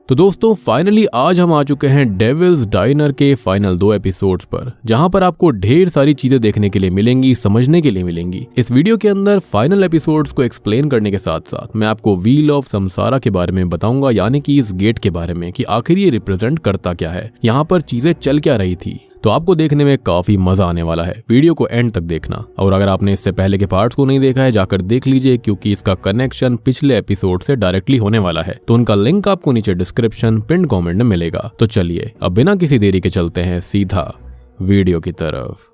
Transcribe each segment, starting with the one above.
तो दोस्तों फाइनली आज हम आ चुके हैं डेविल्स डाइनर के फाइनल 2 एपिसोड्स पर, जहां पर आपको ढेर सारी चीजें देखने के लिए मिलेंगी, समझने के लिए मिलेंगी। इस वीडियो के अंदर फाइनल एपिसोड्स को एक्सप्लेन करने के साथ साथ मैं आपको व्हील ऑफ समसारा के बारे में बताऊंगा, यानी कि इस गेट के बारे में कि आखिर ये रिप्रेजेंट करता क्या है, यहाँ पर चीजें चल क्या रही थी। तो आपको देखने में काफी मजा आने वाला है, वीडियो को एंड तक देखना। और अगर आपने इससे पहले के पार्ट्स को नहीं देखा है जाकर देख लीजिए, क्योंकि इसका कनेक्शन पिछले एपिसोड से डायरेक्टली होने वाला है। तो उनका लिंक आपको नीचे डिस्क्रिप्शन पिन कमेंट में मिलेगा। तो चलिए अब बिना किसी देरी के चलते हैं सीधा वीडियो की तरफ।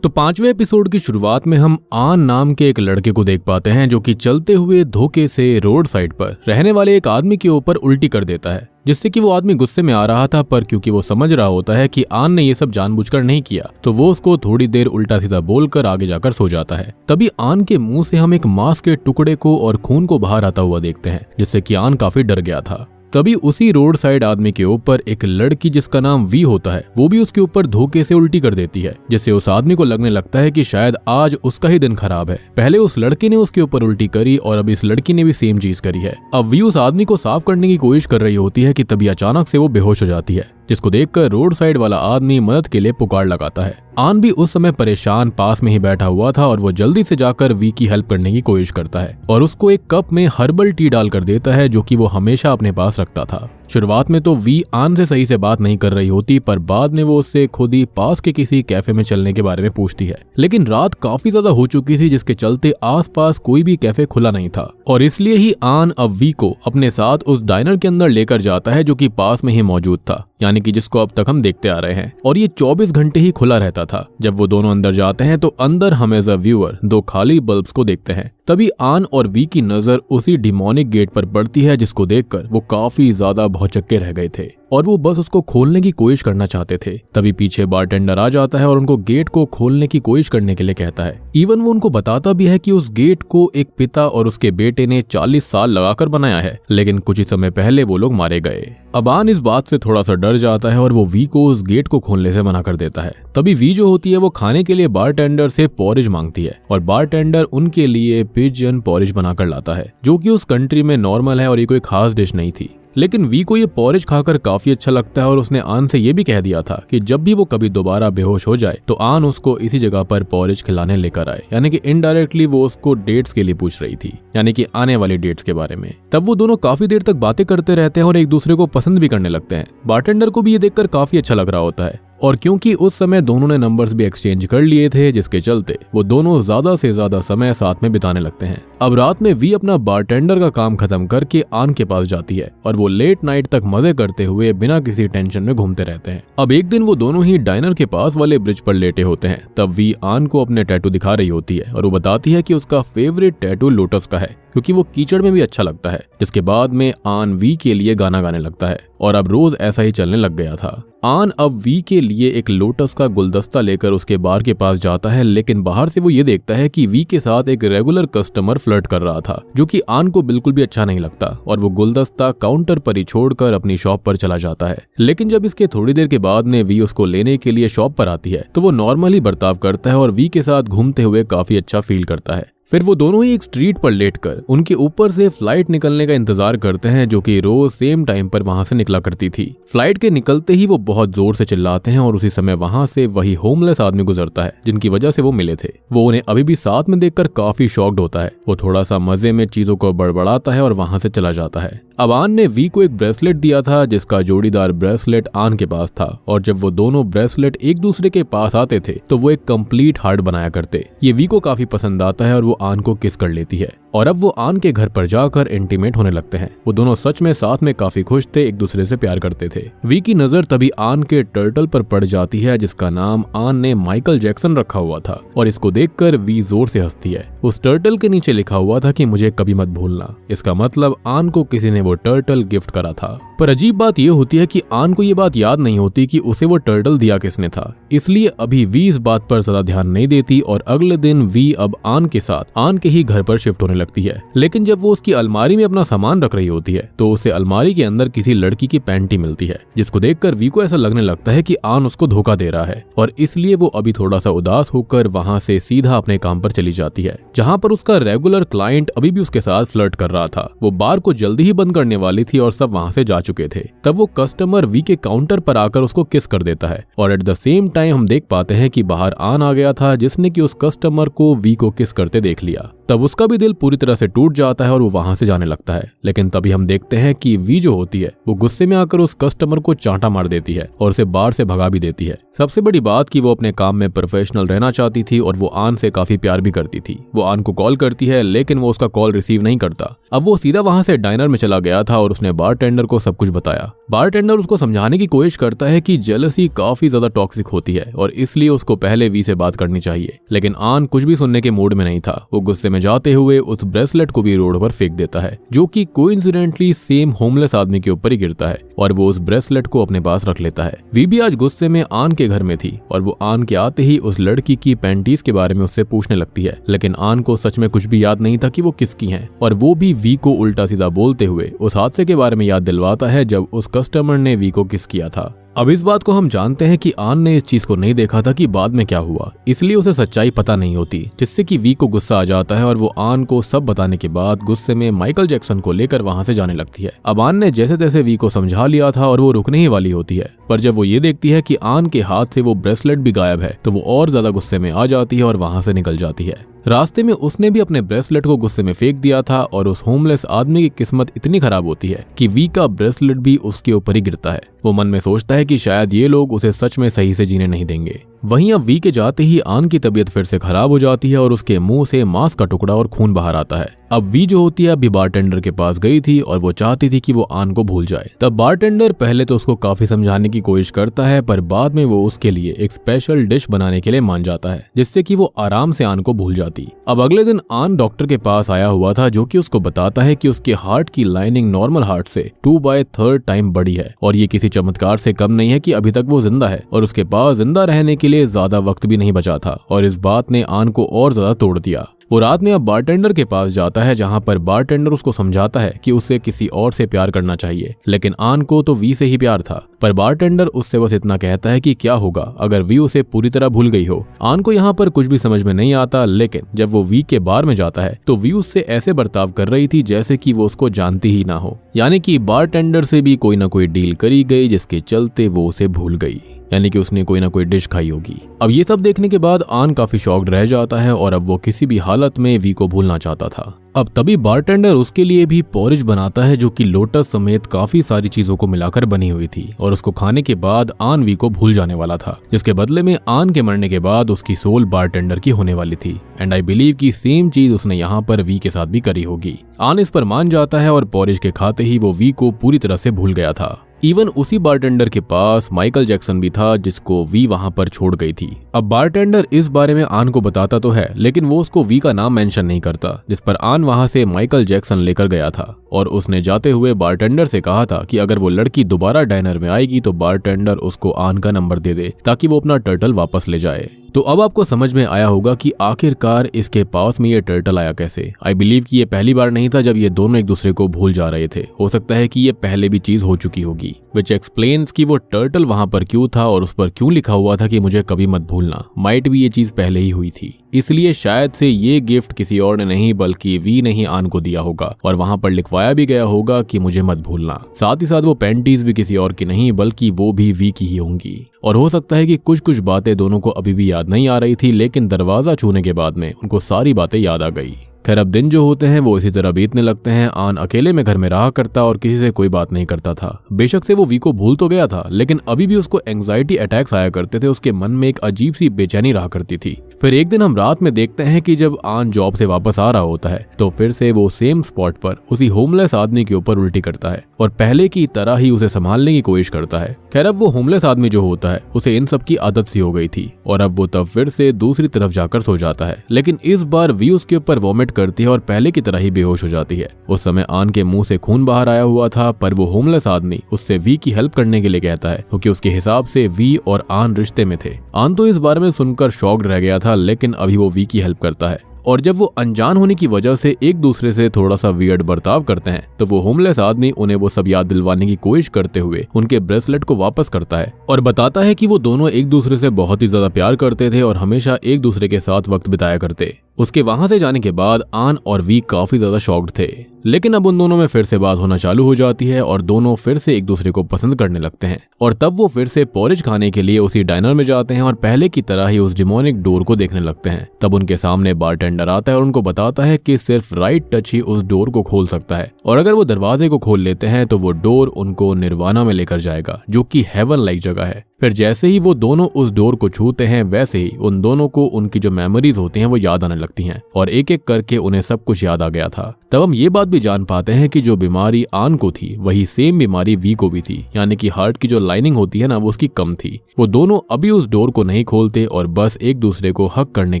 तो 5वें एपिसोड की शुरुआत में हम आन नाम के एक लड़के को देख पाते हैं, जो कि चलते हुए धोखे से रोड साइड पर रहने वाले एक आदमी के ऊपर उल्टी कर देता है, जिससे कि वो आदमी गुस्से में आ रहा था, पर क्योंकि वो समझ रहा होता है कि आन ने ये सब जानबूझकर नहीं किया, तो वो उसको थोड़ी देर उल्टा सीधा बोलकर आगे जाकर सो जाता है। तभी आन के मुंह से हम एक मांस के टुकड़े को और खून को बाहर आता हुआ देखते हैं, जिससे कि आन काफी डर गया था। तभी उसी रोड साइड आदमी के ऊपर एक लड़की जिसका नाम वी होता है, वो भी उसके ऊपर धोखे से उल्टी कर देती है, जिससे उस आदमी को लगने लगता है कि शायद आज उसका ही दिन खराब है। पहले उस लड़के ने उसके ऊपर उल्टी करी और अब इस लड़की ने भी सेम चीज करी है। अब वी उस आदमी को साफ करने की कोशिश कर रही होती है कि तभी अचानक से वो बेहोश हो जाती है, जिसको देखकर रोड साइड वाला आदमी मदद के लिए पुकार लगाता है। आन भी उस समय परेशान पास में ही बैठा हुआ था और वो जल्दी से जाकर वी की हेल्प करने की कोशिश करता है और उसको एक कप में हर्बल टी डालकर देता है, जो कि वो हमेशा अपने पास रखता था। शुरुआत में तो वी आन से सही से बात नहीं कर रही होती, पर बाद में वो उससे खुद ही पास के किसी कैफे में चलने के बारे में पूछती है। लेकिन रात काफी ज्यादा हो चुकी थी, जिसके चलते आसपास कोई भी कैफे खुला नहीं था, और इसलिए ही आन अब वी को अपने साथ उस डाइनर के अंदर लेकर जाता है, जो कि पास में ही मौजूद था, यानी कि जिसको अब तक हम देखते आ रहे हैं। और ये 24 घंटे ही खुला रहता था। जब वो दोनों अंदर जाते हैं तो अंदर हम एज अ व्यूअर 2 खाली बल्ब्स को देखते हैं। तभी आन और वी की नजर उसी डिमोनिक गेट पर पड़ती है, जिसको देखकर वो काफी ज्यादा भौचक्के रह गए थे और वो बस उसको खोलने की कोशिश करना चाहते थे। तभी पीछे बारटेंडर आ जाता है और उनको गेट को खोलने की कोशिश करने के लिए कहता है। इवन वो उनको बताता भी है कि उस गेट को एक पिता और उसके बेटे ने 40 साल लगाकर बनाया है, लेकिन कुछ ही समय पहले वो लोग मारे गए। अब आन इस बात से थोड़ा सा डर जाता है और वो वी को उस गेट को खोलने से मना कर देता है। तभी वी जो होती है वो खाने के लिए बारटेंडर से पॉरिज मांगती है और बारटेंडर उनके लिए पिजन पॉरिज बनाकर लाता है, जो कि उस कंट्री में नॉर्मल है और ये कोई खास डिश नहीं थी। लेकिन वी को ये पॉरिज खाकर काफी अच्छा लगता है और उसने आन से ये भी कह दिया था कि जब भी वो कभी दोबारा बेहोश हो जाए तो आन उसको इसी जगह पर पॉरिज खिलाने लेकर आए, यानी कि इनडायरेक्टली वो उसको डेट्स के लिए पूछ रही थी, यानी कि आने वाली डेट्स के बारे में। तब वो दोनों काफी देर तक बातें करते रहते हैं और एक दूसरे को पसंद भी करने लगते हैं। बारटेंडर को भी ये देखकर काफी अच्छा लग रहा होता है, और क्योंकि उस समय दोनों ने नंबर्स भी एक्सचेंज कर लिए थे, जिसके चलते वो दोनों ज्यादा से ज्यादा समय साथ में बिताने लगते हैं। अब रात में वी अपना बारटेंडर का काम खत्म करके आन के पास जाती है और वो लेट नाइट तक मजे करते हुए बिना किसी टेंशन में घूमते रहते हैं। अब एक दिन वो दोनों ही डाइनर के पास वाले ब्रिज पर लेटे होते हैं। तब वी आन को अपने टैटू दिखा रही होती है और वो बताती है कि उसका फेवरेट टैटू लोटस का है, क्योंकि वो कीचड़ में भी अच्छा लगता है। जिसके बाद में आन वी के लिए गाना गाने लगता है और अब रोज ऐसा ही चलने लग गया था। आन अब वी के लिए एक लोटस का गुलदस्ता लेकर उसके बार के पास जाता है, लेकिन बाहर से वो ये देखता है कि वी के साथ एक रेगुलर कस्टमर फ्लर्ट कर रहा था, जो कि आन को बिल्कुल भी अच्छा नहीं लगता और वो गुलदस्ता काउंटर पर ही छोड़कर अपनी शॉप पर चला जाता है। लेकिन जब इसके थोड़ी देर के बाद में वी उसको लेने के लिए शॉप पर आती है तो वो नॉर्मली बर्ताव करता है और वी के साथ घूमते हुए काफी अच्छा फील करता है। फिर वो दोनों ही एक स्ट्रीट पर लेटकर उनके ऊपर से फ्लाइट निकलने का इंतजार करते हैं, जो कि रोज सेम टाइम पर वहां से निकला करती थी। फ्लाइट के निकलते ही वो बहुत जोर से चिल्लाते हैं और उसी समय वहां से वही होमलेस आदमी गुजरता है, जिनकी वजह से वो मिले थे। वो उन्हें अभी भी साथ में देखकर काफी शॉक्ड होता है। वो थोड़ा सा मजे में चीजों को बड़बड़ाता है और वहां से चला जाता है। अब आन ने वी को एक ब्रेसलेट दिया था, जिसका जोड़ीदार ब्रेसलेट आन के पास था, और जब वो दोनों ब्रेसलेट एक दूसरे के पास आते थे तो वो एक कंप्लीट हार्ट बनाया करते। ये वी को काफी पसंद आता है और वो आन को किस कर लेती है और अब वो आन के घर पर जाकर इंटीमेट होने लगते हैं। वो दोनों सच में साथ में काफी खुश थे, एक दूसरे से प्यार करते थे। वी की नजर तभी आन के टर्टल पर पड़ जाती है, जिसका नाम आन ने माइकल जैक्सन रखा हुआ था, और इसको देखकर वी जोर से हंसती है। उस टर्टल के नीचे लिखा हुआ था कि मुझे कभी मत भूलना। इसका मतलब आन को किसी ने वो टर्टल गिफ्ट करा था। पर अजीब बात यह होती है कि आन को ये बात याद नहीं होती कि उसे वो टर्टल दिया किसने था, इसलिए अभी वी इस बात पर ज्यादा ध्यान नहीं देती और अगले दिन वी अब आन के साथ आन के ही घर पर शिफ्ट होने लगती है। लेकिन जब वो उसकी अलमारी में अपना सामान रख रही होती है तो उसे अलमारी के अंदर किसी लड़की की पैंटी मिलती है, जिसको देखकर वी को ऐसा लगने लगता है कि आन उसको धोखा दे रहा है और इसलिए वो अभी थोड़ा सा उदास होकर वहां से सीधा अपने काम पर चली जाती है, जहां पर उसका रेगुलर क्लाइंट अभी भी उसके साथ फ्लर्ट कर रहा था। वो बार को जल्दी ही बंद करने वाली थी और सब वहां से जा चुके थे। तब वो कस्टमर वी के काउंटर पर आकर उसको किस कर देता है और एट द सेम टाइम हम देख पाते हैं कि बाहर आन आ गया था, जिसने कि उस कस्टमर को वी को किस करते देख लिया। तब उसका भी दिल पूरी तरह से टूट जाता है और वो वहां से जाने लगता है। लेकिन तभी हम देखते हैं कि वी जो होती है वो गुस्से में आकर उस कस्टमर को चांटा मार देती है और उसे बार से भगा भी देती है। सबसे बड़ी बात कि वो अपने काम में प्रोफेशनल रहना चाहती थी और वो आन से काफी प्यार भी करती थी। वो आन को कॉल करती है लेकिन वो उसका कॉल रिसीव नहीं करता। अब वो सीधा वहां से डाइनर में चला गया था और उसने बारटेंडर को सब कुछ बताया। बारटेंडर उसको समझाने की कोशिश करता है कि जेलसी काफी ज्यादा टॉक्सिक होती है और इसलिए उसको पहले वी से बात करनी चाहिए। लेकिन आन कुछ भी सुनने के मूड में नहीं था। वो गुस्से में जाते हुए उस ब्रेसलेट को भी रोड पर फेंक देता है, जो कि कोइंसिडेंटली सेम होमलेस आदमी के ऊपर ही गिरता है और वो उस ब्रेसलेट को अपने पास रख लेता है। वी भी आज गुस्से में आन के घर में थी और वो आन के आते ही उस लड़की की पैंटीज के बारे में उससे पूछने लगती है। लेकिन आन को सच में कुछ भी याद नहीं था कि वो किसकी हैं और वो भी वी को उल्टा सीधा बोलते हुए उस हादसे के बारे में याद दिलवाता है जब उस कस्टमर ने वी को किस किया था। अब इस बात को हम जानते हैं कि आन ने इस चीज को नहीं देखा था कि बाद में क्या हुआ, इसलिए उसे सच्चाई पता नहीं होती, जिससे कि वी को गुस्सा आ जाता है और वो आन को सब बताने के बाद गुस्से में माइकल जैक्सन को लेकर वहां से जाने लगती है। अब आन ने जैसे तैसे वी को समझा लिया था और वो रुकने ही वाली होती है, पर जब वो ये देखती है कि आन के हाथ से वो ब्रेसलेट भी गायब है तो वो और ज्यादा गुस्से में आ जाती है और वहां से निकल जाती है। रास्ते में उसने भी अपने ब्रेसलेट को गुस्से में फेंक दिया था और उस होमलेस आदमी की किस्मत इतनी खराब होती है कि वी का ब्रेसलेट भी उसके ऊपर ही गिरता है। वो मन में सोचता है कि शायद ये लोग उसे सच में सही से जीने नहीं देंगे। वहीं अब वी के जाते ही आन की तबीयत फिर से खराब हो जाती है और उसके मुंह से मांस का टुकड़ा और खून बाहर आता है। अब वी जो होती है अभी बारटेंडर के पास गई थी और वो चाहती थी कि वो आन को भूल जाए। तब बारटेंडर पहले तो उसको काफी समझाने की कोशिश करता है, पर बाद में वो उसके लिए एक स्पेशल डिश बनाने के लिए मान जाता है, जिससे कि वो आराम से आन को भूल जाती। अब अगले दिन आन डॉक्टर के पास आया हुआ था, जो कि उसको बताता है कि उसके हार्ट की लाइनिंग नॉर्मल हार्ट से 2/3 टाइम बड़ी है और ये किसी चमत्कार से कम नहीं है कि अभी तक वो जिंदा है और उसके पास जिंदा रहने के लिए ज्यादा वक्त भी नहीं बचा था। और इस बात ने आन को और ज्यादा तोड़ दिया। वो रात में अब बारटेंडर के पास जाता है, जहां पर बारटेंडर उसको समझाता है कि उसे किसी और से प्यार करना चाहिए, लेकिन आन को तो वी से ही प्यार था। पर बारटेंडर उससे बस इतना कहता है कि क्या होगा अगर वी उसे पूरी तरह भूल गई हो। आन को यहाँ पर कुछ भी समझ में नहीं आता, लेकिन जब वो वी के बार में जाता है तो वी उससे ऐसे बर्ताव कर रही थी जैसे कि वो उसको जानती ही ना हो, यानी कि बारटेंडर से भी कोई ना कोई डील करी गई जिसके चलते वो उसे भूल गई, यानी कि उसने कोई ना कोई डिश खाई होगी। अब ये सब देखने के बाद आन काफी शॉक्ड रह जाता है और अब वो किसी भी हालत में वी को भूलना चाहता था। अब तभी बारटेंडर उसके लिए भी पोरिज बनाता है, जो कि लोटस समेत काफी सारी चीजों को मिलाकर बनी हुई थी और उसको खाने के बाद आन वी को भूल जाने वाला था, जिसके बदले में आन के मरने के बाद उसकी सोल बारटेंडर की होने वाली थी। एंड आई बिलीव कि सेम चीज उसने यहाँ पर वी के साथ भी करी होगी। आन इस पर मान जाता है और पोरिज के खाते ही वो वी को पूरी तरह से भूल गया था। इवन उसी बारटेंडर के पास माइकल जैक्सन भी था, जिसको वी वहां पर छोड़ गई थी। अब बारटेंडर इस बारे में आन को बताता तो है, लेकिन वो उसको वी का नाम मेंशन नहीं करता, जिस पर आन वहां से माइकल जैक्सन लेकर गया था और उसने जाते हुए बारटेंडर से कहा था कि अगर वो लड़की दोबारा डाइनर में आएगी तो बारटेंडर उसको आन का नंबर दे दे ताकि वो अपना टर्टल वापस ले जाए। तो अब आपको समझ में आया होगा कि आखिरकार इसके पास में ये टर्टल आया कैसे। आई बिलीव कि ये पहली बार नहीं था जब ये दोनों एक दूसरे को भूल जा रहे थे। हो सकता है कि ये पहले भी चीज हो चुकी होगी, विच एक्सप्लेन्स कि वो टर्टल वहां पर क्यों था और उस पर क्यों लिखा हुआ था कि मुझे कभी मत भूलना। माइट भी ये चीज पहले ही हुई थी, इसलिए शायद से ये गिफ्ट किसी और ने नहीं बल्कि वी ने ही आन को दिया होगा और वहां पर लिखवाया भी गया होगा कि मुझे मत भूलना। साथ ही साथ वो पैंटीज भी किसी और की नहीं बल्कि वो भी वी की ही होंगी। और हो सकता है कि कुछ कुछ बातें दोनों को अभी भी याद नहीं आ रही थी, लेकिन दरवाजा छूने के बाद में उनको सारी बातें याद आ गई। खैर अब दिन जो होते हैं वो इसी तरह बीतने लगते हैं। आन अकेले में घर में रहा करता और किसी से कोई बात नहीं करता था। बेशक से वो वी को भूल तो गया था, लेकिन अभी भी उसको एंग्जाइटी अटैक्स आया करते थे। उसके मन में एक अजीब सी बेचैनी रहा करती थी। फिर एक दिन हम रात में देखते हैं कि जब आन जॉब से वापस आ रहा होता है तो फिर से वो सेम स्पॉट पर उसी होमलेस आदमी के ऊपर उल्टी करता है और पहले की तरह ही उसे संभालने की कोशिश करता है। खैर अब वो होमलेस आदमी जो होता है उसे इन सब की आदत सी हो गई थी और अब वो तब फिर से दूसरी तरफ जाकर सो जाता है, लेकिन इस बार वी उसके ऊपर वॉमिट करती है और पहले की तरह ही बेहोश हो जाती है। उस समय आन के मुंह से खून बाहर आया हुआ था, पर वो होमलेस आदमी उससे वी की हेल्प करने के लिए कहता है क्योंकि उसके हिसाब से वी और आन रिश्ते में थे। आन तो इस बारे में सुनकर शॉक्ड रह गया था, लेकिन अभी वो वी की हेल्प करता है और जब वो अनजान होने की वजह से एक दूसरे से थोड़ा सा वियर्ड बर्ताव करते हैं तो वो होमलेस आदमी उन्हें वो सब याद दिलवाने की कोशिश करते हुए उनके ब्रेसलेट को वापस करता है और बताता है कि वो दोनों एक दूसरे से बहुत ही ज्यादा प्यार करते थे और हमेशा एक दूसरे के साथ वक्त बिताया करते। उसके वहां से जाने के बाद आन और वी काफी ज्यादा शॉक्ड थे, लेकिन अब उन दोनों में फिर से बात होना चालू हो जाती है और दोनों फिर से एक दूसरे को पसंद करने लगते हैं। और तब वो फिर से पोरिज खाने के लिए उसी डाइनर में जाते हैं और पहले की तरह ही उस डिमोनिक डोर को देखने लगते हैं। तब उनके सामने बारटेंडर आता है और उनको बताता है कि सिर्फ राइट टच ही उस डोर को खोल सकता है और अगर वो दरवाजे को खोल लेते हैं तो वो डोर उनको निर्वाणा में लेकर जाएगा, जो कि हेवन लाइक जगह है। फिर जैसे ही वो दोनों उस डोर को छूते हैं वैसे ही उन दोनों को उनकी जो मेमोरीज होती हैं वो याद आने लगती हैं और एक एक करके उन्हें सब कुछ याद आ गया था। तब हम ये बात भी जान पाते हैं कि जो बीमारी आन को थी वही सेम बीमारी वी को भी थी, यानी कि हार्ट की जो लाइनिंग होती है ना वो उसकी कम थी। वो दोनों अभी उस डोर को नहीं खोलते और बस एक दूसरे को हक करने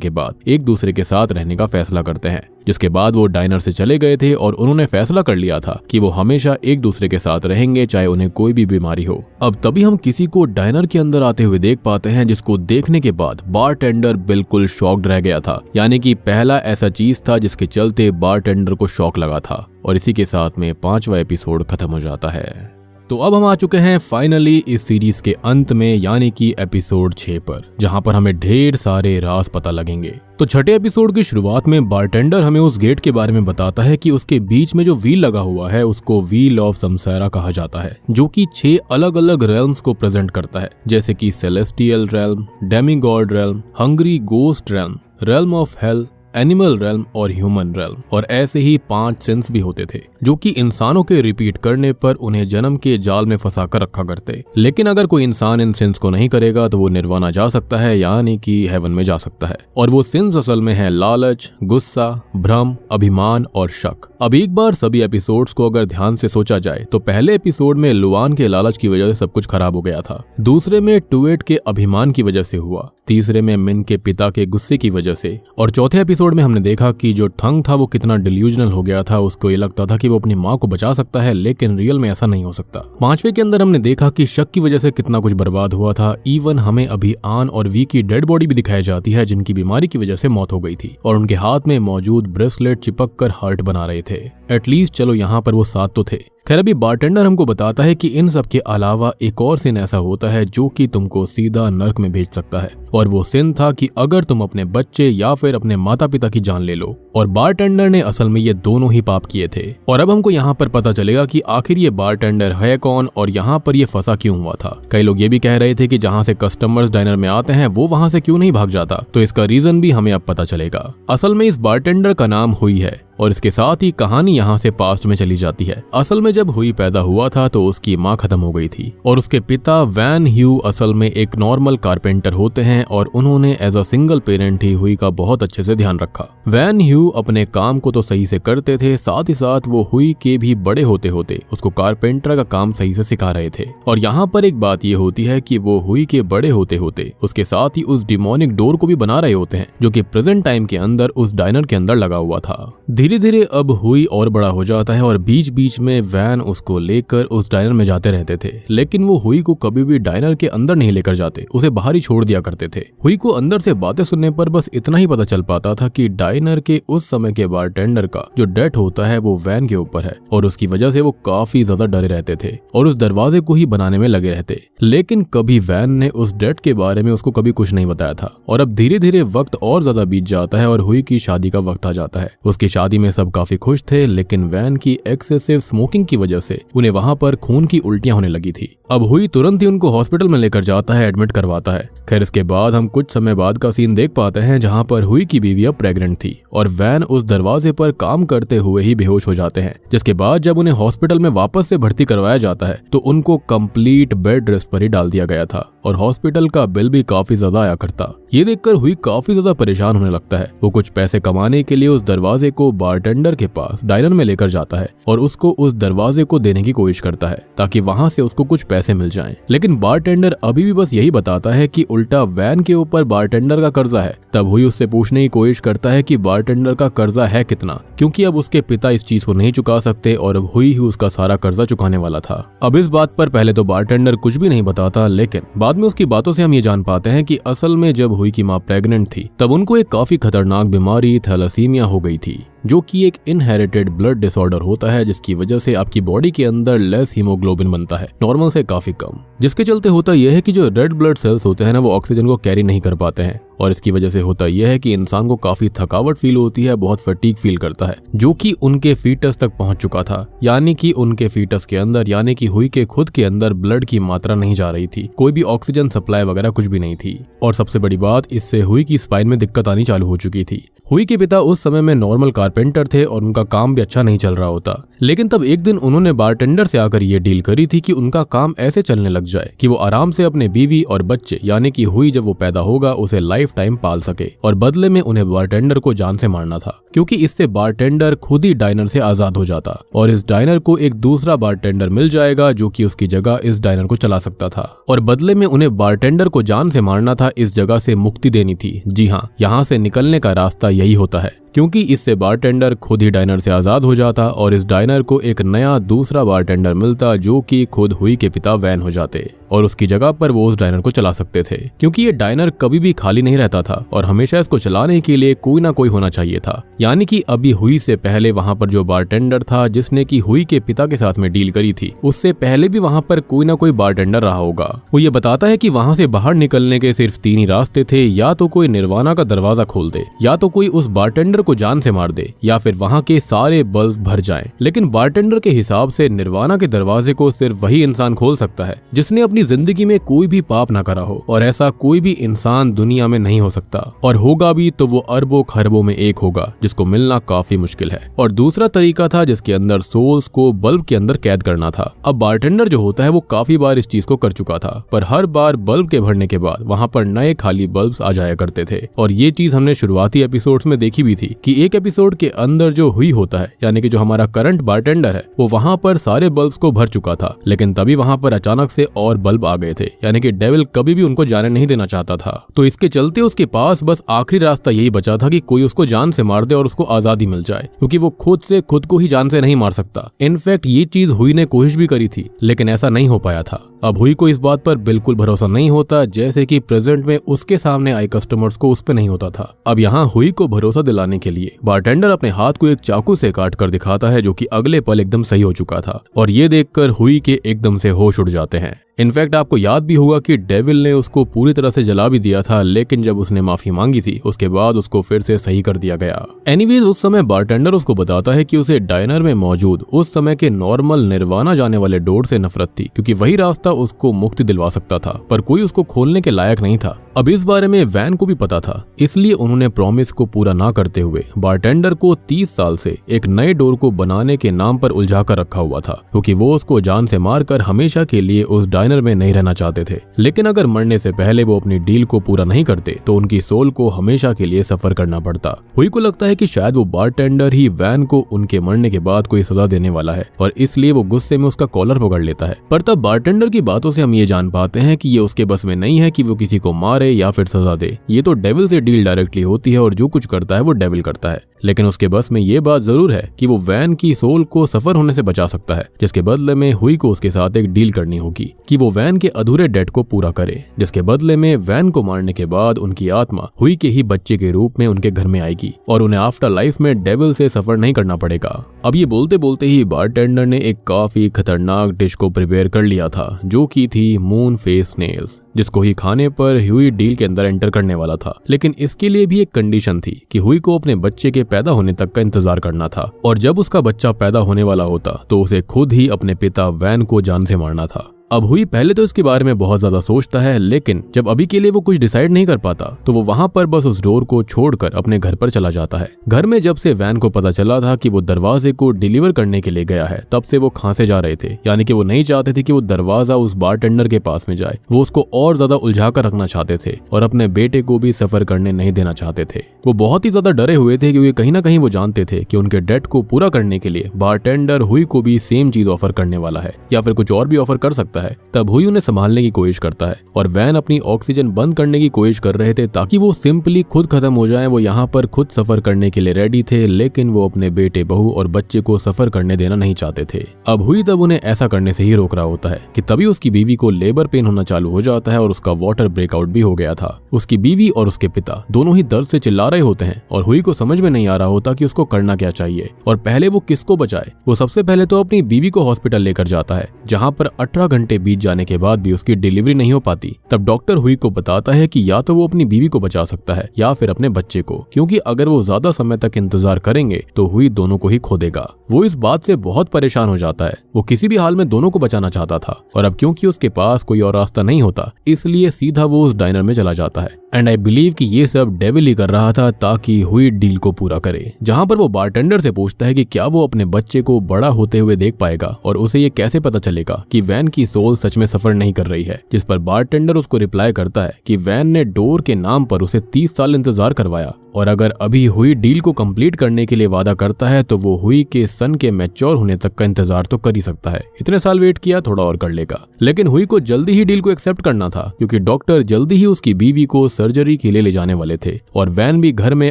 के बाद एक दूसरे के साथ रहने का फैसला करते हैं, जिसके बाद वो डाइनर से चले गए थे और उन्होंने फैसला कर लिया था कि वो हमेशा एक दूसरे के साथ रहेंगे चाहे उन्हें कोई भी बीमारी हो। अब तभी हम किसी को डाइनर के अंदर आते हुए देख पाते हैं जिसको देखने के बाद बारटेंडर बिल्कुल शॉक्ड रह गया था, यानी कि पहला ऐसा चीज था जिसके चलते बारटेंडर को शॉक लगा था। और इसी के साथ में 5वां एपिसोड खत्म हो जाता है। तो अब हम आ चुके हैं फाइनली इस सीरीज के अंत में, यानी कि एपिसोड 6 पर, जहां पर हमें ढेर सारे राज पता लगेंगे। तो छठे एपिसोड की शुरुआत में बारटेंडर हमें उस गेट के बारे में बताता है कि उसके बीच में जो व्हील लगा हुआ है उसको व्हील ऑफ समसारा कहा जाता है, जो कि 6 अलग अलग रेल्म्स को प्रेजेंट करता है, जैसे कि celestial realm, demigod realm, hungry ghost realm, realm of hell, animal realm और ह्यूमन रेल्म। और ऐसे ही 5 सिंस भी होते थे जो कि इंसानों के रिपीट करने पर उन्हें जन्म के जाल में फंसा कर रखा करते, लेकिन अगर कोई इंसान इन सिंस को नहीं करेगा तो वो निर्वाणा जा सकता है, यानी कि हेवन में जा सकता है। और वो सिंस असल में है लालच, गुस्सा, भ्रम, अभिमान और शक। अब एक बार सभी एपिसोड्स को अगर ध्यान से सोचा जाए तो पहले एपिसोड में लुआन के लालच की वजह से सब कुछ खराब हो गया था, दूसरे में टुएट के अभिमान की वजह से हुआ, तीसरे में मिन के पिता के गुस्से की वजह से, और चौथे एपिसोड में हमने देखा कि जो थंग था वो कितना डिल्यूजनल हो गया था। उसको ये लगता था कि वो अपनी माँ को बचा सकता है, लेकिन रियल में ऐसा नहीं हो सकता। 5वें के अंदर हमने देखा कि शक की वजह से कितना कुछ बर्बाद हुआ था। इवन हमें अभी आन और वी की डेड बॉडी भी दिखाई जाती है जिनकी बीमारी की वजह से मौत हो गई थी और उनके हाथ में मौजूद ब्रेसलेट चिपक कर हार्ट बना रहे थे। एटलीस्ट चलो यहाँ पर वो साथ तो थे। खैर अभी बारटेंडर हमको बताता है कि इन सब के अलावा एक और सिन ऐसा होता है जो कि तुमको सीधा नर्क में भेज सकता है, और वो सिन था कि अगर तुम अपने बच्चे या फिर अपने माता पिता की जान ले लो। और बारटेंडर ने असल में ये दोनों ही पाप किए थे। और अब हमको यहाँ पर पता चलेगा कि आखिर ये बारटेंडर है कौन और यहाँ पर ये फंसा क्यों हुआ था। कई लोग ये भी कह रहे थे कि जहाँ से कस्टमर्स डाइनर में आते हैं वो वहाँ से क्यों नहीं भाग जाता, तो इसका रीजन भी हमें अब पता चलेगा। असल में इस बारटेंडर का नाम हुई है और इसके साथ ही कहानी यहाँ से पास्ट में चली जाती है। असल में जब हुई पैदा हुआ था तो उसकी माँ खत्म हो गई थी और उसके पिता वैन ह्यू असल में एक नॉर्मल कारपेंटर होते हैं और उन्होंने एज अ सिंगल पेरेंट ही हुई का बहुत अच्छे से ध्यान रखा। वैन ह्यू अपने काम को तो सही से करते थे, साथ ही साथ वो हुई के भी बड़े होते होते उसको कारपेंटर का काम सही से सिखा रहे थे। और यहाँ पर एक बात ये होती है कि वो हुई के बड़े होते होते उसके साथ ही उस डिमोनिक डोर को भी बना रहे होते हैं जो कि प्रेजेंट टाइम के अंदर उस डाइनर के अंदर लगा हुआ था। धीरे धीरे अब हुई और बड़ा हो जाता है और बीच बीच में वैन उसको लेकर उस डाइनर में जाते रहते थे, लेकिन वो हुई को कभी भी डाइनर के अंदर नहीं लेकर जाते, उसे बाहर ही छोड़ दिया करते थे। हुई को अंदर से बातें सुनने पर बस इतना ही पता चल पाता था कि डाइनर के उस समय के बारटेंडर का जो डेट होता है वो वैन के ऊपर है और उसकी वजह से वो काफी ज्यादा डरे रहते थे और उस दरवाजे को ही बनाने में लगे रहते, लेकिन कभी वैन ने उस डेट के बारे में उसको कभी कुछ नहीं बताया था। और अब धीरे धीरे वक्त और ज्यादा बीत जाता है और हुई की शादी का वक्त आ जाता है। उसकी शादी में सब काफी खुश थे, लेकिन वैन की एक्सेसिव स्मोकिंग की वजह से उन्हें वहां पर खून की उल्टियां होने लगी थी। अब हुई तुरंत ही उनको हॉस्पिटल में लेकर जाता है, एडमिट करवाता है। खैर इसके बाद हम कुछ समय बाद का सीन देख पाते हैं जहां पर हुई की बीवी अब प्रेग्नेंट थी और वैन उस दरवाजे पर काम करते हुए ही बेहोश हो जाते हैं, जिसके बाद जब उन्हें हॉस्पिटल में वापस से भर्ती करवाया जाता है तो उनको कंप्लीट बेड रेस्ट पर ही डाल दिया गया था और हॉस्पिटल का बिल भी काफी ज्यादा आया करता। ये देखकर हुई काफी ज्यादा परेशान होने लगता है। वो कुछ पैसे कमाने के लिए उस दरवाजे को बारटेंडर के पास डाइनर में लेकर जाता है और उसको उस दरवाजे को देने की कोशिश करता है ताकि वहां से उसको कुछ पैसे मिल जाएं। लेकिन बारटेंडर अभी भी बस यही बताता है कि उल्टा वैन के ऊपर बारटेंडर का कर्जा है। तब हुई उससे पूछने की कोशिश करता है कि बारटेंडर का कर्जा है कितना, क्योंकि अब उसके पिता इस चीज को नहीं चुका सकते और अब हुई ही उसका सारा कर्जा चुकाने वाला था। अब इस बात पर पहले तो बारटेंडर कुछ भी नहीं बताता, लेकिन बाद में उसकी बातों से हम ये जान पाते हैं कि असल में जब हुई की माँ प्रेग्नेंट थी तब उनको एक काफी खतरनाक बीमारी थैलेसीमिया हो गई थी, जो कि एक इनहेरिटेड ब्लड डिसऑर्डर होता है जिसकी वजह से आपकी बॉडी के अंदर लेस हीमोग्लोबिन बनता है, नॉर्मल से काफी कम। जिसके चलते होता यह है कि जो रेड ब्लड सेल्स होते हैं ना, वो ऑक्सीजन को कैरी नहीं कर पाते हैं और इसकी वजह से होता यह है कि इंसान को काफी थकावट फील होती है, बहुत फटीग फील करता है, जो कि उनके फीटस तक पहुंच चुका था। यानी कि उनके फीटस के अंदर, यानी कि हुई के खुद के अंदर ब्लड की मात्रा नहीं जा रही थी, कोई भी ऑक्सीजन सप्लाई वगैरह कुछ भी नहीं थी। और सबसे बड़ी बात, इससे हुई की स्पाइन में दिक्कत आनी चालू हो चुकी थी। हुई के पिता उस समय में नॉर्मल कारपेंटर थे और उनका काम भी अच्छा नहीं चल रहा होता, लेकिन तब एक दिन उन्होंने बारटेंडर से आकर ये डील करी थी कि उनका काम ऐसे चलने लग जाए कि वो आराम से अपने बीवी और बच्चे, यानी कि हुई जब वो पैदा होगा उसे लाइफ टाइम पाल सके, और बदले में उन्हें बारटेंडर को जान से मारना था, क्योंकि इससे बारटेंडर खुद ही डाइनर से आजाद हो जाता और इस डाइनर को एक दूसरा बारटेंडर मिल जाएगा जो कि उसकी जगह इस डाइनर को चला सकता था। और बदले में उन्हें बारटेंडर को जान से मारना था, इस जगह से मुक्ति देनी थी। जी हाँ, यहाँ से निकलने का रास्ता यही होता है, क्योंकि इससे बारटेंडर खुद ही डाइनर से आजाद हो जाता और इस डाइनर को एक नया दूसरा बारटेंडर मिलता जो कि खुद हुई के पिता वैन हो जाते और उसकी जगह पर वो उस डाइनर को चला सकते थे, क्योंकि ये डाइनर कभी भी खाली नहीं रहता था और हमेशा इसको चलाने के लिए कोई ना कोई होना चाहिए था। यानी कि अभी हुई से पहले वहां पर जो बारटेंडर था जिसने की हुई के पिता के साथ में डील करी थी, उससे पहले भी वहां पर कोई ना कोई बारटेंडर रहा होगा। वो ये बताता है कि वहां से बाहर निकलने के सिर्फ 3 ही रास्ते थे, या तो कोई निर्वाणा का दरवाजा खोल दे, या तो कोई उस बारटेंडर को जान से मार दे, या फिर वहां के सारे बल्ब भर जाएं। लेकिन बारटेंडर के हिसाब से निर्वाणा के दरवाजे को सिर्फ वही इंसान खोल सकता है जिसने अपनी जिंदगी में कोई भी पाप ना करा हो, और ऐसा कोई भी इंसान दुनिया में नहीं हो सकता, और होगा भी तो वो अरबों खरबों में एक होगा जिसको मिलना काफी मुश्किल है। और दूसरा तरीका था जिसके अंदर सोल्स को बल्ब के अंदर कैद करना था। अब बारटेंडर जो होता है वो काफी बार इस चीज को कर चुका था, पर हर बार बल्ब के भरने के बाद वहां पर नए खाली बल्ब आ जाया करते थे। और ये चीज हमने शुरुआती एपिसोड्स में देखी भी थी कि एक एपिसोड के अंदर जो हुई होता है, यानी कि जो हमारा करंट बारटेंडर है, वो वहां पर सारे बल्ब्स को भर चुका था, लेकिन तभी वहां पर अचानक से और बल्ब आ गए थे, यानी कि डेविल कभी भी उनको जाने नहीं देना चाहता था। तो इसके चलते उसके पास बस आखिरी रास्ता यही बचा था कि कोई उसको जान से मार दे और उसको आजादी मिल जाए, क्योंकि वो खुद से खुद को ही जान से नहीं मार सकता। इनफैक्ट ये चीज हुई ने कोशिश भी करी थी, लेकिन ऐसा नहीं हो पाया था। अब हुई को इस बात पर बिल्कुल भरोसा नहीं होता, जैसे कि प्रेजेंट में उसके सामने आए कस्टमर्स को उस पे नहीं होता था। अब यहाँ हुई को भरोसा दिलाने के लिए बारटेंडर अपने हाथ को एक चाकू से काट कर दिखाता है, जो कि अगले पल एकदम सही हो चुका था, और ये देखकर हुई के एकदम से होश उड़ जाते हैं। इनफैक्ट आपको याद भी होगा कि डेविल ने उसको पूरी तरह से जला भी दिया था, लेकिन जब उसने माफी मांगी थी उसके बाद उसको फिर से सही कर दिया गया। एनीवेज उस समय बारटेंडर उसको बताता है कि उसे डाइनर में मौजूद उस समय के नॉर्मल निर्वाणा जाने वाले डोर से नफरत थी, क्योंकि वही रास्ता उसको मुक्ति दिलवा सकता था, पर कोई उसको खोलने के लायक नहीं था। अब इस बारे में वैन को भी पता था, इसलिए उन्होंने प्रॉमिस को पूरा ना करते हुए बारटेंडर को 30 साल से एक नए डोर को बनाने के नाम पर उलझा कर रखा हुआ था, क्योंकि वो उसको जान से मारकर हमेशा के लिए उस डाइनर में नहीं रहना चाहते थे। लेकिन अगर मरने से पहले वो अपनी डील को पूरा नहीं करते तो उनकी सोल को हमेशा के लिए सफर करना पड़ता। हुई को लगता है कि शायद वो बारटेंडर ही वैन को उनके मरने के बाद कोई सजा देने वाला है, और इसलिए वो गुस्से में उसका कॉलर पकड़ लेता है। पर तब बारटेंडर की बातों से हम ये जान पाते हैं कि ये उसके बस में नहीं है कि वो किसी को मारे या फिर सजा दे। ये तो डेविल से डील डायरेक्टली होती है और जो कुछ करता है वो डेविल करता है। लेकिन उसके बस में ये बात जरूर है कि वो वैन की सोल को सफर होने से बचा सकता है, जिसके बदले में हुई को उसके साथ एक डील करनी होगी कि वो वैन के अधूरे डेट को पूरा करे, जिसके बदले में वैन को मारने के बाद उनकी आत्मा हुई के ही बच्चे के रूप में उनके घर में आएगी और उन्हें आफ्टर लाइफ में डेविल से सफर नहीं करना पड़ेगा। अब ये बोलते बोलते ही बारटेंडर ने एक काफी खतरनाक डिश को प्रिपेयर कर लिया था, जो की थी मून फेस स्नेल्स, जिसको ही खाने पर हुई डील के अंदर एंटर करने वाला था। लेकिन इसके लिए भी एक कंडीशन थी कि हुई को अपने बच्चे के पैदा होने तक का इंतजार करना था, और जब उसका बच्चा पैदा होने वाला होता तो उसे खुद ही अपने पिता वैन को जान से मारना था। अब हुई पहले तो इसके बारे में बहुत ज्यादा सोचता है, लेकिन जब अभी के लिए वो कुछ डिसाइड नहीं कर पाता तो वो वहां पर बस उस डोर को छोड़कर अपने घर पर चला जाता है। घर में जब से वैन को पता चला था कि वो दरवाजे को डिलीवर करने के लिए गया है, तब से वो खांसे जा रहे थे, यानी कि वो नहीं चाहते थे कि वो दरवाजा उस बारटेंडर के पास में जाए। वो उसको और ज्यादा उलझा कर रखना चाहते थे और अपने बेटे को भी सफर करने नहीं देना चाहते थे। वो बहुत ही ज्यादा डरे हुए थे क्योंकि कहीं ना कहीं वो जानते थे कि उनके डेट को पूरा करने के लिए बारटेंडर हुई को भी सेम चीज ऑफर करने वाला है या फिर कुछ और भी ऑफर कर सकता है। तब हुई उन्हें संभालने की कोशिश करता है और वैन अपनी ऑक्सीजन बंद करने की कोशिश कर रहे थे ताकि वो सिंपली खुद खत्म हो जाए। वो यहाँ पर खुद सफर करने के लिए रेडी थे, लेकिन वो अपने बेटे, बहू और बच्चे को सफर करने देना नहीं चाहते थे। अब हुई तब उन्हें ऐसा करने से ही रोक रहा होता है कि तभी उसकी बीवी को लेबर पेन होना चालू हो जाता है और उसका वाटर ब्रेकआउट भी हो गया था। उसकी बीवी और उसके पिता दोनों ही दर्द से चिल्ला रहे होते हैं और हुई को समझ में नहीं आ रहा होता कि उसको करना क्या चाहिए और पहले वो किसको बचाए। वो सबसे पहले तो अपनी बीवी को हॉस्पिटल लेकर जाता है, जहाँ पर 18 घंटे बीत जाने के बाद भी उसकी डिलीवरी नहीं हो पाती। तब डॉक्टर हुई को बताता है कि या तो वो अपनी बीवी को बचा सकता है या फिर अपने बच्चे को, क्योंकि अगर वो ज्यादा समय तक इंतजार करेंगे तो हुई दोनों को ही खो देगा। वो इस बात से बहुत परेशान हो जाता है। वो किसी भी हाल में दोनों को बचाना चाहता था और अब क्योंकि उसके पास कोई और रास्ता नहीं होता, इसलिए सीधा वो उस डाइनर में चला जाता है। एंड आई बिलीव कि ये सब डेविल ही कर रहा था ताकि हुई डील को पूरा करे, जहाँ पर वो बारटेंडर से पूछता है कि क्या वो अपने बच्चे को बड़ा होते हुए देख पाएगा और उसे ये कैसे पता चलेगा कि वैन की सोल सच में सफर नहीं कर रही है। जिस पर बारटेंडर उसको रिप्लाई करता है कि वैन ने डोर के नाम पर उसे 30 साल इंतजार करवाया और अगर अभी हुई डील को कंप्लीट करने के लिए वादा करता है तो वो हुई के सन के मैच्योर होने तक का इंतजार तो कर ही सकता है। इतने साल वेट किया, थोड़ा और कर लेगा। लेकिन हुई को जल्दी ही डील को एक्सेप्ट करना था क्योंकि डॉक्टर जल्दी ही उसकी बीवी को सर्जरी के लिए ले जाने वाले थे और वैन भी घर में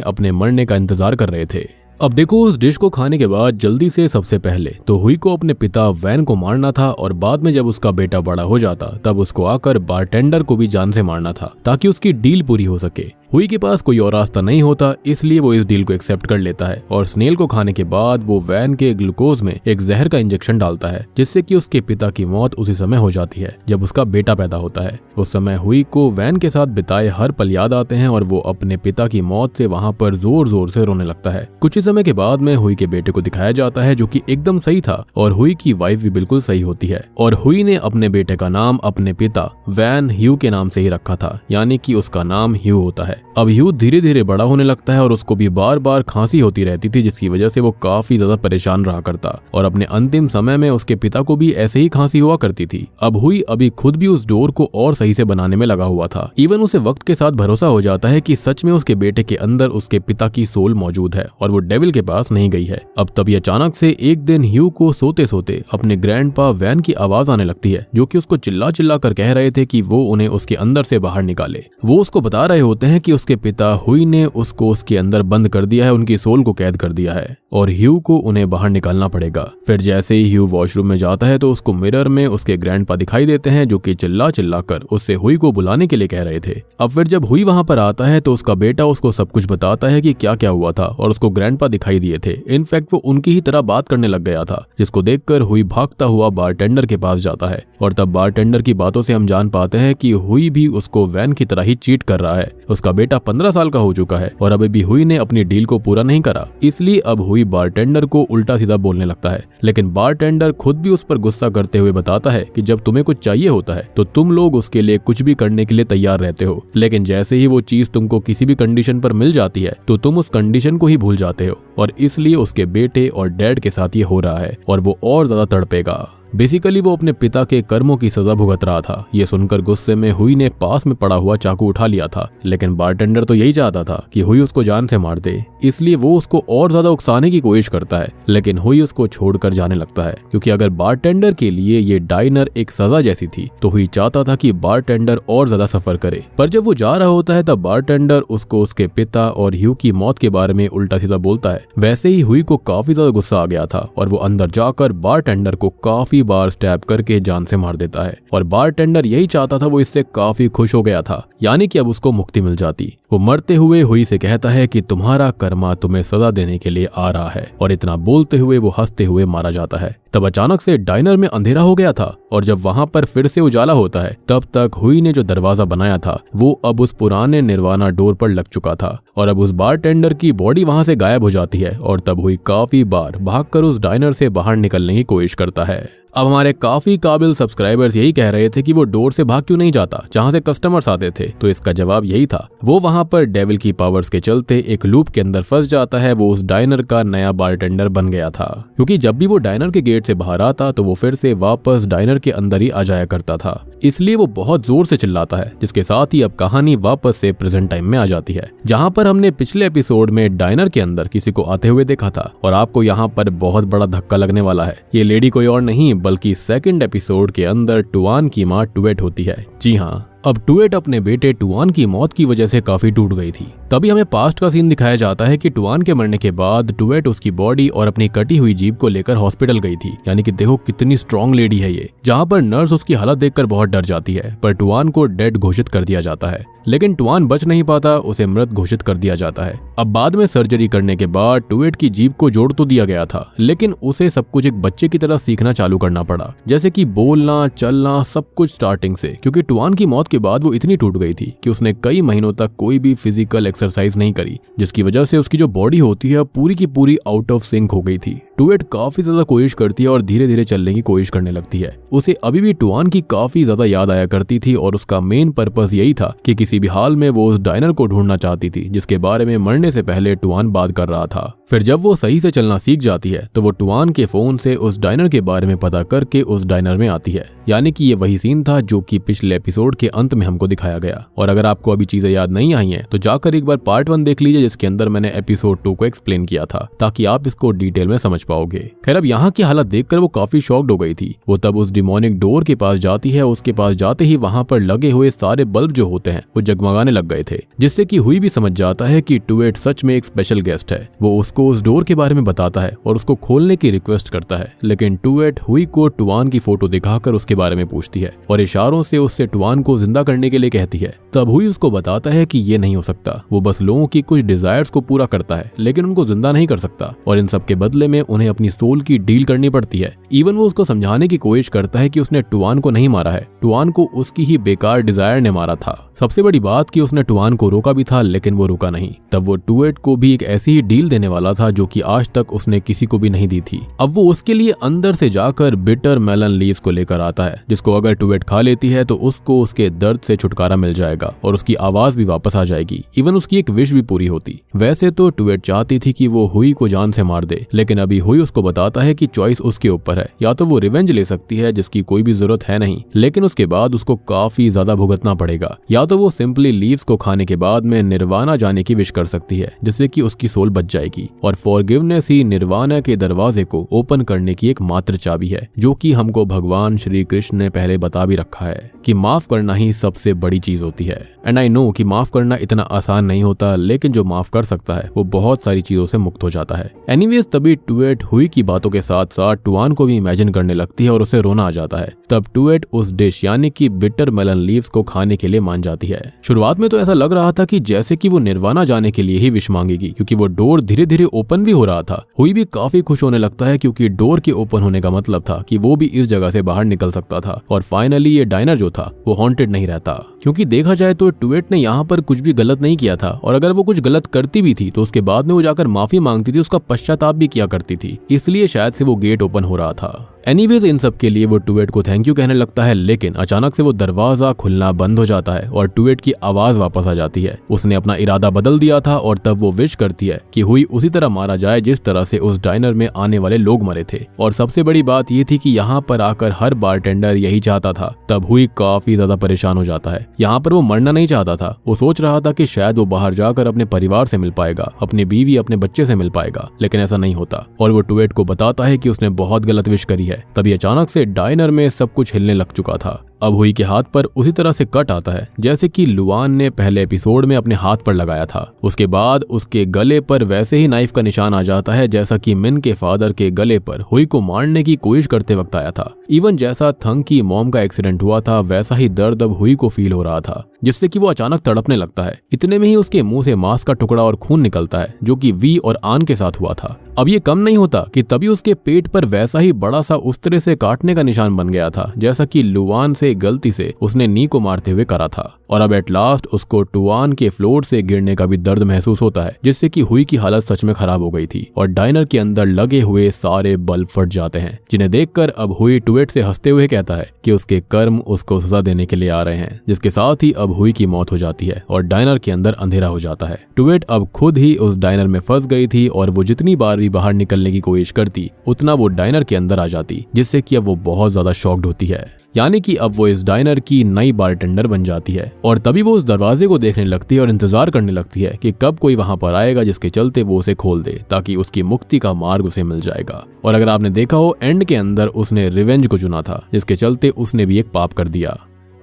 अपने मरने का इंतजार कर रहे थे। अब देखो, उस डिश को खाने के बाद जल्दी से सबसे पहले तो हुई को अपने पिता वैन को मारना था और बाद में जब उसका बेटा बड़ा हो जाता तब उसको आकर बारटेंडर को भी जान से मारना था ताकि उसकी डील पूरी हो सके। हुई के पास कोई और रास्ता नहीं होता, इसलिए वो इस डील को एक्सेप्ट कर लेता है और स्नेल को खाने के बाद वो वैन के ग्लूकोज में एक जहर का इंजेक्शन डालता है, जिससे कि उसके पिता की मौत उसी समय हो जाती है जब उसका बेटा पैदा होता है। उस समय हुई को वैन के साथ बिताए हर पल याद आते हैं और वो अपने पिता की मौत से वहाँ पर जोर जोर से रोने लगता है। कुछ ही समय के बाद में हुई के बेटे को दिखाया जाता है जो कि एकदम सही था और हुई की वाइफ भी बिल्कुल सही होती है और हुई ने अपने बेटे का नाम अपने पिता वैन ह्यू के नाम से ही रखा था, यानी कि उसका नाम ह्यू होता है। अब ह्यू धीरे धीरे बड़ा होने लगता है और उसको भी बार बार खांसी होती रहती थी, जिसकी वजह से वो काफी ज्यादा परेशान रहा करता और अपने अंतिम समय में उसके पिता को भी ऐसे ही खांसी हुआ करती थी। अब हुई अभी खुद भी उस डोर को और सही से बनाने में लगा हुआ था। इवन उसे वक्त के साथ भरोसा हो जाता है कि सच में उसके बेटे के अंदर उसके पिता की सोल मौजूद है और वो डेविल के पास नहीं गई है। अब तभी अचानक से एक दिन ह्यू को सोते सोते अपने ग्रैंडपा वैन की आवाज आने लगती है, जो कि उसको चिल्ला चिल्ला कर कह रहे थे कि वो उन्हें उसके अंदर से बाहर निकाले। वो उसको बता रहे होते हैं कि उसके पिता हुई ने उसको उसके अंदर बंद कर दिया है, उनकी सोल को कैद कर दिया है और ह्यू को उन्हें बाहर निकालना पड़ेगा। फिर जैसे ही ह्यू वॉशरूम में जाता है तो उसको मिरर में उसके ग्रैंडपा दिखाई देते हैं, जो कि चिल्ला चिल्ला कर उससे हुई को बुलाने के लिए कह रहे थे। अब फिर जब हुई वहां पर आता है तो उसका बेटा उसको सब कुछ बताता है कि क्या क्या हुआ था और उसको ग्रैंडपा दिखाई दिए थे। इनफैक्ट वो उनकी ही तरह बात करने लग गया था, जिसको देखकर हुई भागता हुआ बारटेंडर के पास जाता है और तब बारटेंडर की बातों से हम जान पाते हैं कि हुई भी उसको वैन की तरह ही चीट कर रहा है। उसका बेटा 15 साल का हो चुका है और अभी भी हुई ने अपनी डील को पूरा नहीं करा, इसलिए अब हुई बारटेंडर को उल्टा सीधा बोलने लगता है। लेकिन बारटेंडर खुद भी उस पर गुस्सा करते हुए बताता है कि जब तुम्हें कुछ चाहिए होता है तो तुम लोग उसके लिए कुछ भी करने के लिए तैयार रहते हो, लेकिन जैसे ही वो चीज तुमको किसी भी कंडीशन पर मिल जाती है तो तुम उस कंडीशन को ही भूल जाते हो और इसलिए उसके बेटे और डैड के साथ ये हो रहा है और वो और ज्यादा तड़पेगा। बेसिकली वो अपने पिता के कर्मों की सजा भुगत रहा था। ये सुनकर गुस्से में हुई ने पास में पड़ा हुआ चाकू उठा लिया था, लेकिन बारटेंडर तो यही चाहता था कि हुई उसको जान से मार दे, इसलिए वो उसको और ज्यादा उकसाने की कोशिश करता है। लेकिन हुई उसको छोड़कर जाने लगता है, क्योंकि अगर बारटेंडर के लिए ये डाइनर एक सजा जैसी थी तो हुई चाहता था कि बारटेंडर और ज्यादा सफर करे। पर जब वो जा रहा होता है तब बारटेंडर उसको उसके पिता और ह्यू की मौत के बारे में उल्टा सीधा बोलता है। वैसे ही हुई को काफी ज्यादा गुस्सा आ गया था और वो अंदर जाकर बारटेंडर को काफी बार स्टैब करके जान से मार देता है और बारटेंडर यही चाहता था। वो इससे काफी खुश हो गया था, यानी कि अब उसको मुक्ति मिल जाती। वो मरते हुए हुई से कहता है कि तुम्हारा कर्मा तुम्हें सजा देने के लिए आ रहा है और इतना बोलते हुए वो हंसते हुए मारा जाता है। तब अचानक से डाइनर में अंधेरा हो गया था और जब वहां पर फिर से उजाला होता है तब तक हुई ने जो दरवाजा बनाया था वो अब उस पुराने निर्वाणा डोर पर लग चुका था और अब उस बारटेंडर की बॉडी वहां से गायब हो जाती है और तब हुई काफी बार भागकर उस डाइनर से बाहर निकलने की कोशिश करता है। अब हमारे काफी काबिल सब्सक्राइबर्स यही कह रहे थे कि वो डोर से भाग क्यों नहीं जाता जहां से कस्टमर्स आते थे, तो इसका जवाब यही था, वो वहां पर डेविल की पावर्स के चलते एक लूप के अंदर फंस जाता है। वो उस डाइनर का नया बारटेंडर बन गया था क्योंकि जब भी वो डाइनर के गेट से बाहर आता तो वो फिर से वापस डाइनर के अंदर ही आ जाया करता था, इसलिए वो बहुत जोर से चिल्लाता है, जिसके साथ ही अब कहानी वापस से प्रेजेंट टाइम में आ जाती है जहां पर हमने पिछले एपिसोड में डाइनर के अंदर किसी को आते हुए देखा था और आपको यहाँ पर बहुत बड़ा धक्का लगने वाला है। ये लेडी कोई और नहीं बल्कि सेकंड एपिसोड के अंदर टुआन की माँ टुएट होती है। जी हाँ, अब टुएट अपने बेटे टुआन की मौत की वजह से काफी टूट गई थी। तभी हमें पास्ट का सीन दिखाया जाता है कि टुआन के मरने के बाद टुएट उसकी बॉडी और अपनी कटी हुई जीभ को लेकर हॉस्पिटल गई थी। यानी कि देखो कितनी स्ट्रॉन्ग लेडी है ये, जहां पर नर्स उसकी हालत देखकर बहुत डर जाती है, पर टुआन को डेड घोषित कर दिया जाता है। लेकिन टुआन बच नहीं पाता, उसे मृत घोषित कर दिया जाता है। अब बाद में सर्जरी करने के बाद टुएट की जीभ को जोड़ तो दिया गया था, लेकिन उसे सब कुछ एक बच्चे की तरह सीखना चालू करना पड़ा, जैसे कि बोलना, चलना, सब कुछ स्टार्टिंग से, क्योंकि टुआन की मौत के बाद वो इतनी टूट गई थी कि उसने कई महीनों तक कोई भी फिजिकल एक्सरसाइज नहीं करी, जिसकी वजह से उसकी जो बॉडी होती है पूरी की पूरी आउट ऑफ सिंक हो गई थी। टुएट काफी ज्यादा कोशिश करती है और धीरे धीरे चलने की कोशिश करने लगती है। उसे अभी भी टुआन की काफी ज्यादा याद आया करती थी और उसका मेन पर्पस यही था कि किसी भी हाल में वो उस डाइनर को ढूंढना चाहती थी जिसके बारे में मरने से पहले टुआन बात कर रहा था। फिर जब वो सही से चलना सीख जाती है तो वो टुआन के फोन से उस डाइनर के बारे में पता करके उस डाइनर में आती है। यानी कि ये वही सीन था जो कि पिछले एपिसोड के अंत में हमको दिखाया गया। और अगर आपको अभी चीजें याद नहीं आई हैं तो जाकर एक बार पार्ट 1 देख लीजिए, जिसके अंदर मैंने एपिसोड 2 को एक्सप्लेन किया था, ताकि आप इसको डिटेल में समझ पाओगे। खैर, अब यहाँ की हालत देखकर वो काफी शॉक्ड हो गई थी। वो तब उस डिमोनिक डोर के पास जाती है। उसके पास जाते ही वहां पर लगे हुए सारे बल्ब जो होते हैं वो जगमगाने लग गए थे, जिससे कि हुई भी समझ जाता है कि टुएट सच में एक स्पेशल गेस्ट है। वो उसको उस डोर के बारे में बताता है और उसको खोलने की रिक्वेस्ट करता है, लेकिन टुएट हुई को टुआन की फोटो दिखाकर उसके बारे में पूछती है और इशारों से उससे टुआन को जिंदा करने के लिए कहती है। तब हुई उसको बताता है कि ये नहीं हो सकता, वो बस लोगों की कुछ डिजायर्स को पूरा करता है लेकिन उनको जिंदा नहीं कर सकता, और इन सब के बदले में उन्हें अपनी सोल की डील करनी पड़ती है। इवन वो उसको समझाने की कोशिश करता है कि उसने टुआन को नहीं मारा है, टुआन को उसकी ही बेकार डिजायर ने मारा था। सबसे बड़ी बात कि उसने टुआन को रोका भी था, लेकिन वो रुका नहीं। तब वो टुएट को भी एक ऐसी ही डील देने वाला था जो कि आज तक उसने किसी को भी नहीं दी थी। अब वो उसके लिए अंदर से जाकर बिटर मेलन लीव्स को लेकर आता है, जिसको अगर टुएट खा लेती है तो उसको उसके दर्द से छुटकारा मिल जाएगा और उसकी आवाज भी वापस आ जाएगी। इवन उसकी एक विश भी पूरी होती। वैसे तो टुएट चाहती थी कि वो हुई को जान से मार दे, लेकिन अभी हुई उसको बताता है कि चॉइस उसके ऊपर है। या तो वो रिवेंज ले सकती है जिसकी कोई भी जरूरत है नहीं, लेकिन उसके बाद उसको काफी ज्यादा भुगतना पड़ेगा, या तो वो सिंपली लीव्स को खाने के बाद में निर्वाणा जाने की विश कर सकती है, जिससे कि उसकी सोल बच जाएगी। और फॉरगिवनेस ही निर्वाणा के दरवाजे को ओपन करने की एक मात्र चाबी है, जो कि हमको भगवान श्री कृष्ण ने पहले बता भी रखा है कि माफ करना ही सबसे बड़ी चीज होती है। एंड आई नो कि माफ करना इतना आसान नहीं होता, लेकिन जो माफ कर सकता है वो बहुत सारी चीजों से मुक्त हो जाता है। एनीवेज, तभी टुएट हुई की बातों के साथ साथ टुआन को भी इमेजिन करने लगती है और उसे रोना आ जाता है। तब टुएट उस डिश यानी कि बिटर मेलन लीव्स को खाने के लिए मान जाती है। शुरुआत में तो ऐसा लग रहा था कि जैसे कि वो निर्वाणा जाने के लिए ही विश मांगेगी, क्योंकि वो डोर धीरे धीरे ओपन भी हो रहा था। हुई भी काफी खुश होने लगता है क्योंकि डोर के ओपन होने का मतलब था कि वो भी इस जगह से बाहर निकल सकता था और फाइनली ये डाइनर जो था वो हॉन्टेड नहीं रहता। क्योंकि देखा जाए तो टुएट ने यहाँ पर कुछ भी गलत नहीं किया था, और अगर वो कुछ गलत करती भी थी तो उसके बाद में वो जाकर माफी मांगती थी, उसका पश्चाताप भी किया करती थी, इसलिए शायद से वो गेट ओपन हो रहा था। एनीवेज, इन सब के लिए वो टुएट को थैंक यू कहने लगता है, लेकिन अचानक से वो दरवाजा खुलना बंद हो जाता है और टुएट की आवाज वापस आ जाती है। उसने अपना इरादा बदल दिया था और तब वो विश करती है कि हुई उसी तरह मारा जाए जिस तरह से उस डाइनर में आने वाले लोग मरे थे। और सबसे बड़ी बात ये थी कि यहाँ पर आकर हर बारटेंडर यही चाहता था। तब हुई काफी ज्यादा परेशान हो जाता है। यहाँ पर वो मरना नहीं चाहता था, वो सोच रहा था कि शायद वो बाहर जाकर अपने परिवार से मिल पाएगा, अपनी बीवी, अपने बच्चे से मिल पाएगा, लेकिन ऐसा नहीं होता। और वो टुएट को बताता है कि उसने बहुत गलत विश करी है। तभी अचानक से डाइनर में सब कुछ हिलने लग चुका था। अब हुई के हाथ पर उसी तरह से कट आता है जैसे कि लुआन ने पहले एपिसोड में अपने हाथ पर लगाया था। उसके बाद उसके गले पर वैसे ही नाइफ का निशान आ जाता है जैसा कि मिन के फादर के गले पर हुई को मारने की कोशिश करते वक्त आया था। इवन जैसा थंग की मॉम का एक्सीडेंट हुआ था वैसा ही दर्द अब हुई को फील हो रहा था, जिससे कि वो अचानक तड़पने लगता है। इतने में ही उसके मुंह से मांस का टुकड़ा और खून निकलता है जो कि वी और आन के साथ हुआ था। अब ये कम नहीं होता कि तभी उसके पेट पर वैसा ही बड़ा सा उस तरह से काटने का निशान बन गया था जैसा कि लुआन से गलती से उसने नी को मारते हुए करा था। और अब एट लास्ट उसको टुआन के फ्लोर से गिरने का भी दर्द महसूस होता है, जिससे कि हुई की हालत सच में खराब हो गई थी और डायनर के अंदर लगे हुए सारे बल्ब फट जाते हैं, जिन्हें देखकर अब हुई टुवेट से हंसते हुए कहता है कि उसके कर्म उसको सजा देने के लिए आ रहे हैं। जिसके साथ ही अब हुई की मौत हो जाती है और डायनर के अंदर अंधेरा हो जाता है। टुवेट अब खुद ही उस डायनर में फंस गई थी और वो जितनी बार भी बाहर निकलने की कोशिश करती उतना वो डायनर के अंदर आ जाती, जिससे कि अब वो बहुत ज्यादा शॉक्ड होती है। यानी कि अब वो इस डायनर की नई बारटेंडर बन जाती है और तभी वो उस दरवाजे को देखने लगती है और इंतजार करने लगती है कि कब कोई वहां पर आएगा जिसके चलते वो उसे खोल दे ताकि उसकी मुक्ति का मार्ग उसे मिल जाएगा। और अगर आपने देखा हो एंड के अंदर उसने रिवेंज को चुना था, जिसके चलते उसने भी एक पाप कर दिया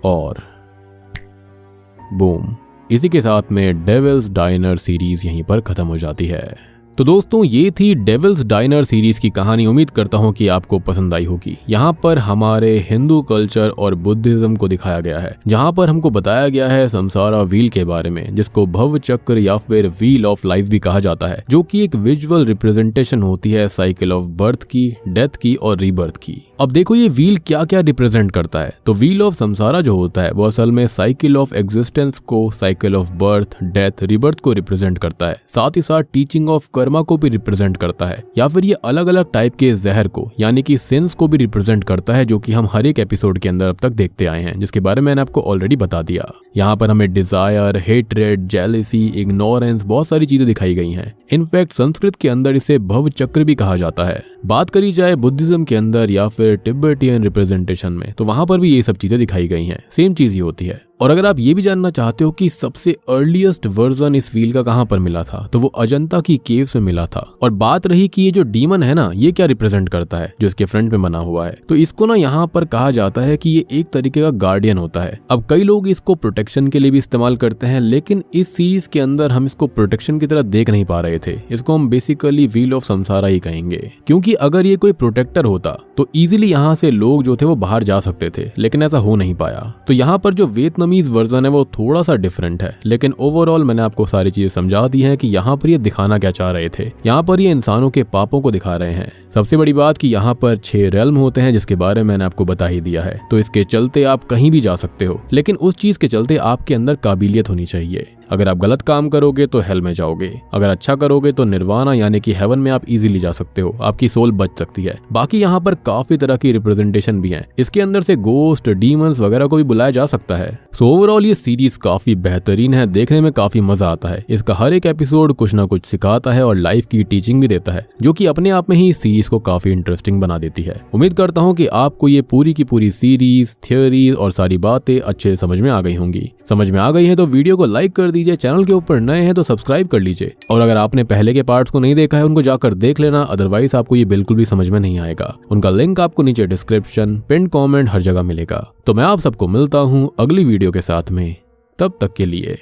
और बूम, इसी के साथ में डेविल्स डाइनर सीरीज यहीं पर खत्म हो जाती है। तो दोस्तों ये थी डेविल्स डाइनर सीरीज की कहानी। उम्मीद करता हूँ कि आपको पसंद आई होगी। यहाँ पर हमारे हिंदू कल्चर और बुद्धिज्म को दिखाया गया है, जहाँ पर हमको बताया गया है संसारा व्हील के बारे में, जिसको भव चक्र या फिर व्हील ऑफ लाइफ भी कहा जाता है, जो कि एक विजुअल रिप्रेजेंटेशन होती है साइकिल ऑफ बर्थ की, डेथ की और रीबर्थ की। अब देखो ये व्हील क्या क्या रिप्रेजेंट करता है। तो व्हील ऑफ संसारा जो होता है वो असल में साइकिल ऑफ एग्जिस्टेंस को, cycle of birth, death, rebirth को रिप्रेजेंट करता है। साथ ही साथ टीचिंग ऑफ कर्मा को भी रिप्रेजेंट करता है, या फिर ये अलग अलग टाइप के जहर को यानी कि सिंस को भी रिप्रेजेंट करता है, जो कि हम हर एक एपिसोड के अंदर अब तक देखते आए हैं, जिसके बारे में मैंने आपको ऑलरेडी बता दिया। यहाँ पर हमें डिजायर, हेट्रेड, जेलसी, इग्नोरेंस, बहुत सारी चीजें दिखाई गई हैं। इनफैक्ट संस्कृत के अंदर इसे भव चक्र भी कहा जाता है। बात करी जाए बुद्धिज्म के अंदर या फिर तिब्बतियन रिप्रेजेंटेशन में, तो वहां पर भी ये सब चीजें दिखाई गई हैं। सेम चीज ही होती है। और अगर आप ये भी जानना चाहते हो कि सबसे अर्लीस्ट वर्जन इस व्हील का कहां पर मिला था, तो वो अजंता की केव्स में मिला था। और बात रही कि ये जो डीमन है ना, ये क्या रिप्रेजेंट करता है जो इसके फ्रंट में बना हुआ है, तो इसको ना यहाँ पर कहा जाता है कि ये एक तरीके का गार्डियन होता है। अब कई लोग इसको प्रोटेक्शन के लिए भी इस्तेमाल करते हैं, लेकिन इस सीरीज के अंदर हम इसको प्रोटेक्शन की तरह देख नहीं पा रहे थे। इसको हम बेसिकली व्हील ऑफ संसारा ही कहेंगे, क्योंकि अगर ये कोई प्रोटेक्टर होता तो इजीली यहाँ से लोग जो थे वो बाहर जा सकते थे, लेकिन ऐसा हो नहीं पाया। तो यहाँ पर जो वियतनामीज वर्जन है वो थोड़ा सा डिफरेंट है, लेकिन ओवरऑल मैंने आपको सारी चीजें समझा दी हैं कि यहाँ पर ये दिखाना क्या चाह रहे थे। यहाँ पर ये इंसानों के पापों को दिखा रहे हैं। सबसे बड़ी बात कि यहाँ पर 6 रेल्म होते हैं, जिसके बारे में मैंने आपको बता ही दिया है। तो इसके चलते आप कहीं भी जा सकते हो, लेकिन उस चीज के चलते आपके अंदर काबिलियत होनी चाहिए। अगर आप गलत काम करोगे तो हेल में जाओगे, अगर अच्छा करोगे तो निर्वाणा यानी कि हेवन में आप इजीली जा सकते हो, आपकी सोल बच सकती है। बाकी यहाँ पर काफी तरह की रिप्रेजेंटेशन भी है। इसके अंदर से गोस्ट, डीमंस वगैरह को भी बुलाया जा सकता है। सो ओवरऑल ये सीरीज काफी बेहतरीन है, देखने में काफी मजा आता है। इसका हर एक एपिसोड कुछ ना कुछ सिखाता है और लाइफ की टीचिंग भी देता है, जो कि अपने आप में ही सीरीज को काफी इंटरेस्टिंग बना देती है। उम्मीद करता हूँ कि आपको ये पूरी की पूरी सीरीज, थियोरीज और सारी बातें अच्छे से समझ में आ गई होंगी। समझ में आ गई है तो वीडियो को लाइक कर दीजिए, चैनल के ऊपर नए हैं तो सब्सक्राइब कर लीजिए, और अगर आपने पहले के पार्ट्स को नहीं देखा है उनको जाकर देख लेना, अदरवाइज आपको ये बिल्कुल भी समझ में नहीं आएगा। उनका लिंक आपको नीचे डिस्क्रिप्शन, पिन कमेंट हर जगह मिलेगा। तो मैं आप सबको मिलता हूँ अगली वीडियो के साथ में, तब तक के लिए